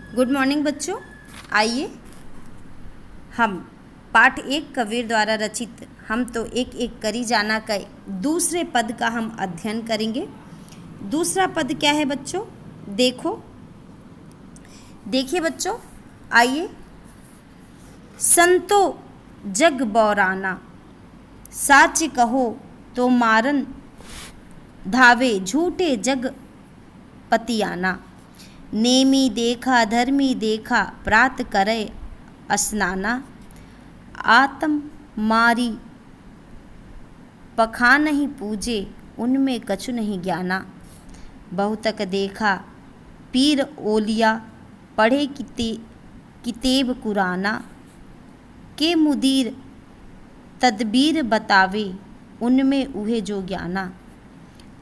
Good morning बच्चों। आइए हम पाठ 1 कबीर द्वारा रचित हम तो एक एक करी जाना के दूसरे पद का हम अध्ययन करेंगे। दूसरा पद क्या है बच्चों? देखिए बच्चों, आइए। संतो जग बौराना, साच कहो तो मारन, धावे झूठे जग पतियाना। नेमी देखा धर्मी देखा, प्रात करे स्नाना। आत्म मारी पखा नहीं पूजे, उनमें कछु नहीं ज्ञाना। बहुतक देखा पीर ओलिया, पढ़े कितेब कुराना। के मुदीर तदबीर बतावे, उनमें उहे जो ज्ञाना।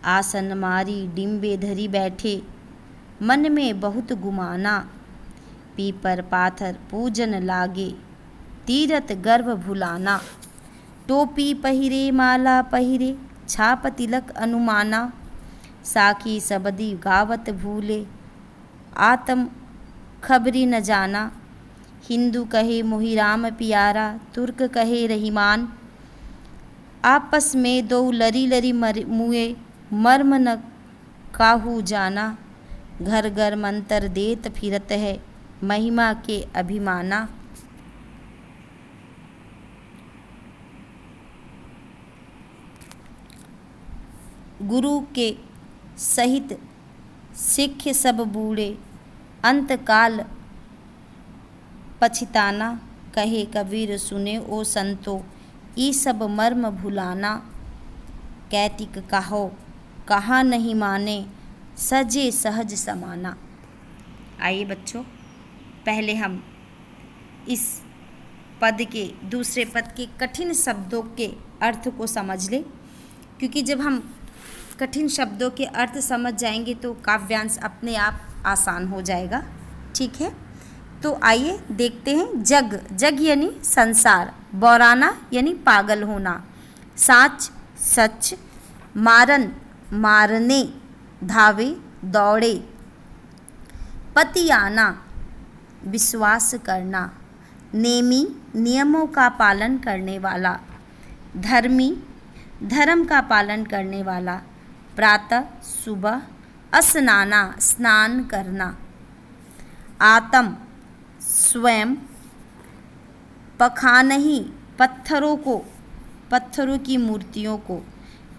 आसन मारी डिम्बे धरी बैठे, मन में बहुत गुमाना। पीपर पाथर पूजन लागे, तीरथ गर्भ भुलाना। टोपी पहिरे माला पहिरे, छाप तिलक अनुमाना। साखी सबदी गावत भूले, आत्म खबरी न जाना। हिंदू कहे मोहि राम पियारा, तुर्क कहे रहीमान। आपस में दो लरी लरी मुए, मर्म न काहू जाना। घर घर मंत्र देत फिरत है, महिमा के अभिमाना। गुरु के सहित सिख सब बूढ़े, अंतकाल पछिताना। कहे कबीर सुने ओ संतो, ई सब मर्म भुलाना। कैतिक कहो कहाँ नहीं माने, सजे सहज समाना। आइए बच्चों, पहले हम इस पद के दूसरे पद के कठिन शब्दों के अर्थ को समझ लें, क्योंकि जब हम कठिन शब्दों के अर्थ समझ जाएंगे तो काव्यांश अपने आप आसान हो जाएगा। ठीक है, तो आइए देखते हैं। जग, जग यानी संसार। बौराना यानी पागल होना। साच सच। मारन मारने, धावे दौड़े। पतियाना विश्वास करना। नेमी नियमों का पालन करने वाला। धर्मी धर्म का पालन करने वाला। प्रातः सुबह। स्नाना स्नान करना। आत्म स्वयं। पखानही पत्थरों की मूर्तियों को।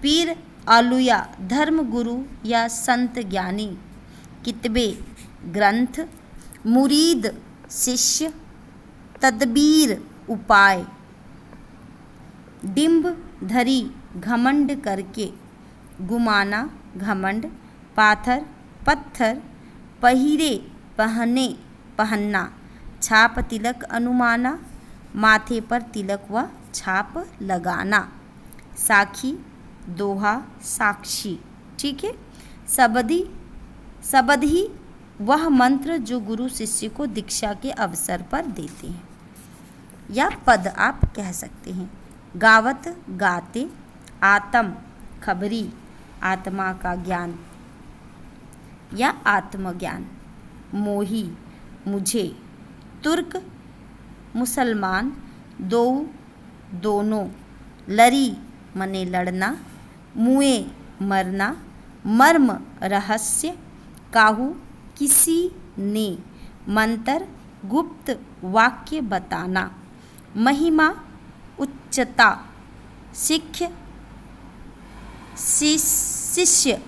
पीर आलुया धर्म गुरु या संत ज्ञानी। कितबे ग्रंथ। मुरीद शिष्य। तदबीर उपाय। डिम्ब धरी घमंड करके। गुमाना घमंड। पाथर पत्थर। पहिरे पहनना। छाप तिलक अनुमाना, माथे पर तिलक व छाप लगाना। साखी दोहा साक्षी। ठीक है, सबद ही वह मंत्र जो गुरु शिष्य को दीक्षा के अवसर पर देते हैं, या पद आप कह सकते हैं। गावत गाते। आत्म खबरी आत्मा का ज्ञान या आत्मज्ञान। मोही मुझे। तुर्क मुसलमान। दो दोनों। लरी मने लड़ना। मुए मरना। मर्म रहस्य। काहू किसी ने। मंत्र गुप्त वाक्य बताना। महिमा उच्चता। शिष्य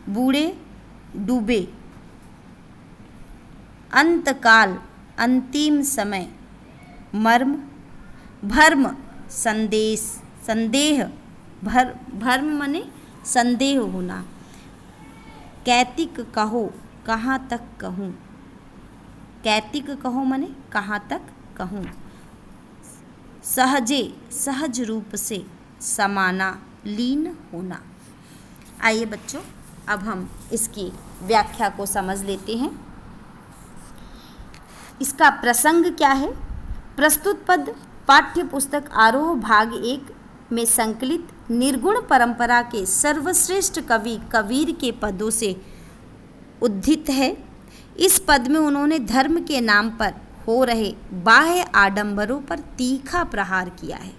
बूढ़े डूबे। अंतकाल अंतिम समय। मर्म भर्म संदेह। भर्म मने संदेह होना। कैतिक कहो कहाँ तक कहूँ। कैतिक कहो मने कहाँ तक कहूँ। सहजे सहज रूप से। समाना लीन होना। आइए बच्चों, अब हम इसकी व्याख्या को समझ लेते हैं। इसका प्रसंग क्या है? प्रस्तुत पद पाठ्य पुस्तक आरोह भाग 1 में संकलित निर्गुण परंपरा के सर्वश्रेष्ठ कवि कबीर के पदों से उद्धित है। इस पद में उन्होंने धर्म के नाम पर हो रहे बाह्य आडंबरों पर तीखा प्रहार किया है।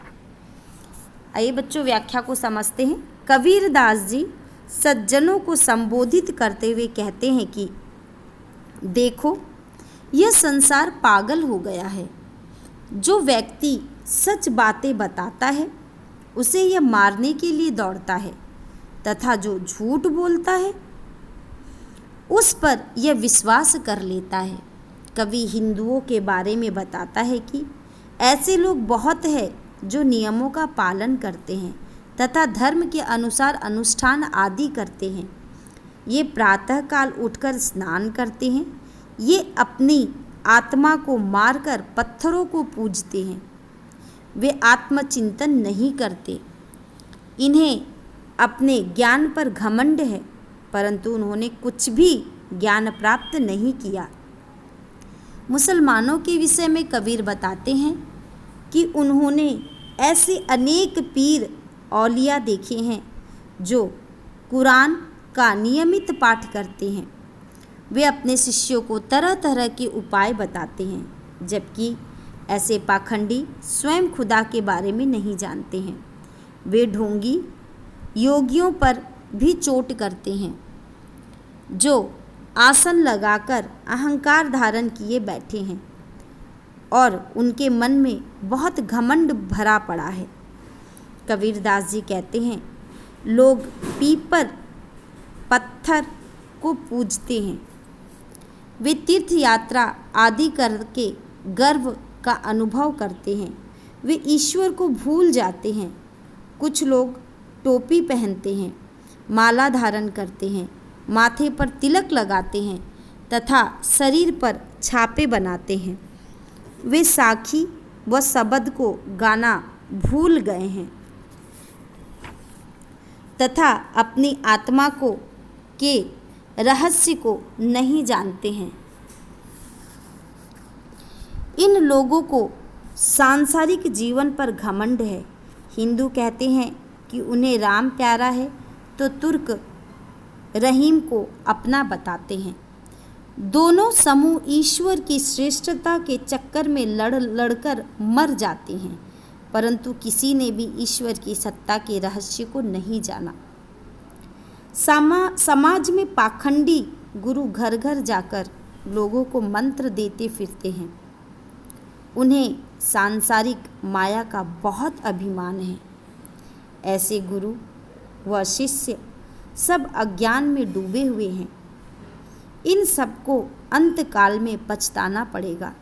आइए बच्चों व्याख्या को समझते हैं। कबीरदास जी सज्जनों को संबोधित करते हुए कहते हैं कि देखो, यह संसार पागल हो गया है। जो व्यक्ति सच बातें बताता है उसे यह मारने के लिए दौड़ता है, तथा जो झूठ बोलता है उस पर यह विश्वास कर लेता है। कवि हिंदुओं के बारे में बताता है कि ऐसे लोग बहुत हैं जो नियमों का पालन करते हैं तथा धर्म के अनुसार अनुष्ठान आदि करते हैं। ये प्रातःकाल उठकर स्नान करते हैं। ये अपनी आत्मा को मारकर पत्थरों को पूजते हैं। वे आत्मचिंतन नहीं करते। इन्हें अपने ज्ञान पर घमंड है, परंतु उन्होंने कुछ भी ज्ञान प्राप्त नहीं किया। मुसलमानों के विषय में कबीर बताते हैं कि उन्होंने ऐसे अनेक पीर औलिया देखे हैं जो कुरान का नियमित पाठ करते हैं। वे अपने शिष्यों को तरह तरह के उपाय बताते हैं, जबकि ऐसे पाखंडी स्वयं खुदा के बारे में नहीं जानते हैं। वे ढोंगी योगियों पर भी चोट करते हैं जो आसन लगाकर अहंकार धारण किए बैठे हैं और उनके मन में बहुत घमंड भरा पड़ा है। कबीरदास जी कहते हैं, लोग पीपर पत्थर को पूजते हैं। वे तीर्थ यात्रा आदि करके गर्व का अनुभव करते हैं। वे ईश्वर को भूल जाते हैं। कुछ लोग टोपी पहनते हैं, माला धारण करते हैं, माथे पर तिलक लगाते हैं तथा शरीर पर छापे बनाते हैं। वे साखी व शबद को गाना भूल गए हैं तथा अपनी आत्मा को के रहस्य को नहीं जानते हैं। इन लोगों को सांसारिक जीवन पर घमंड है। हिंदू कहते हैं कि उन्हें राम प्यारा है तो तुर्क रहीम को अपना बताते हैं। दोनों समूह ईश्वर की श्रेष्ठता के चक्कर में लड़कर मर जाते हैं, परंतु किसी ने भी ईश्वर की सत्ता के रहस्य को नहीं जाना। समाज में पाखंडी गुरु घर घर जाकर लोगों को मंत्र देते फिरते हैं। उन्हें सांसारिक माया का बहुत अभिमान है। ऐसे गुरु व शिष्य सब अज्ञान में डूबे हुए हैं। इन सबको अंत काल में पछताना पड़ेगा।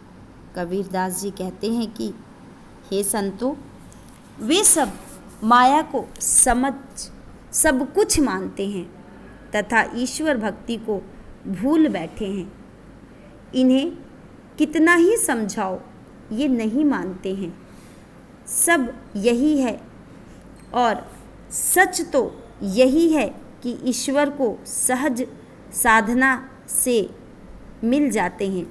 कबीरदास जी कहते हैं कि हे संतों, वे सब माया को समझ सब कुछ मानते हैं तथा ईश्वर भक्ति को भूल बैठे हैं। इन्हें कितना ही समझाओ ये नहीं मानते हैं। सब यही है और सच तो यही है कि ईश्वर को सहज साधना से मिल जाते हैं।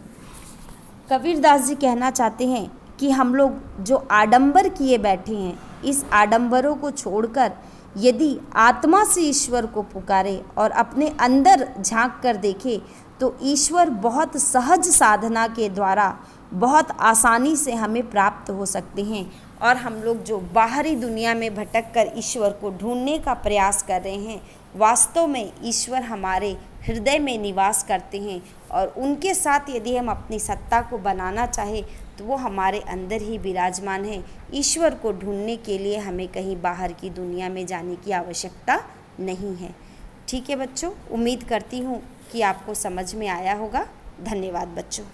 कबीरदास जी कहना चाहते हैं कि हम लोग जो आडंबर किए बैठे हैं, इस आडंबरों को छोड़कर यदि आत्मा से ईश्वर को पुकारे और अपने अंदर झांक कर देखे तो ईश्वर बहुत सहज साधना के द्वारा बहुत आसानी से हमें प्राप्त हो सकते हैं। और हम लोग जो बाहरी दुनिया में भटक कर ईश्वर को ढूंढने का प्रयास कर रहे हैं, वास्तव में ईश्वर हमारे हृदय में निवास करते हैं और उनके साथ यदि हम अपनी सत्ता को बनाना चाहें तो वो हमारे अंदर ही विराजमान है। ईश्वर को ढूंढने के लिए हमें कहीं बाहर की दुनिया में जाने की आवश्यकता नहीं है। ठीक है बच्चों, उम्मीद करती हूँ कि आपको समझ में आया होगा। धन्यवाद बच्चों।